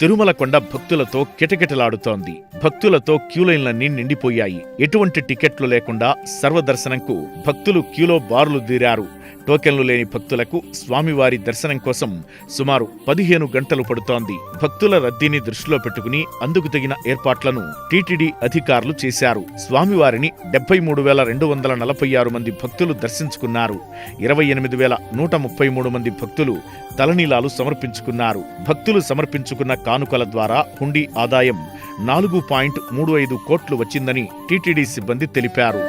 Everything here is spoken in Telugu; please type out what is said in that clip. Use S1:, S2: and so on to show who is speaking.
S1: తిరుమల కొండ భక్తులతో కిటకిటలాడుతోంది. భక్తులతో క్యూలైన్లన్నీ నిండిపోయాయి. ఎటువంటి టికెట్లు లేకుండా సర్వదర్శనంకు భక్తులు క్యూలో బారులు తీరారు. టోకెన్లు లేని భక్తులకు స్వామివారి దర్శనం కోసం సుమారు 15 గంటలు పడుతోంది. భక్తుల రద్దీని దృష్టిలో పెట్టుకుని అందుకు తగిన ఏర్పాట్లను టీటీడీ అధికారులు చేశారు. స్వామివారిని 73,246 మంది భక్తులు దర్శించుకున్నారు. 28,133 మంది భక్తులు తలనీలాలు సమర్పించుకున్నారు. భక్తులు సమర్పించుకున్న కానుకల ద్వారా హుండీ ఆదాయం 4.35 కోట్లు వచ్చిందని టీటీడీ సిబ్బంది తెలిపారు.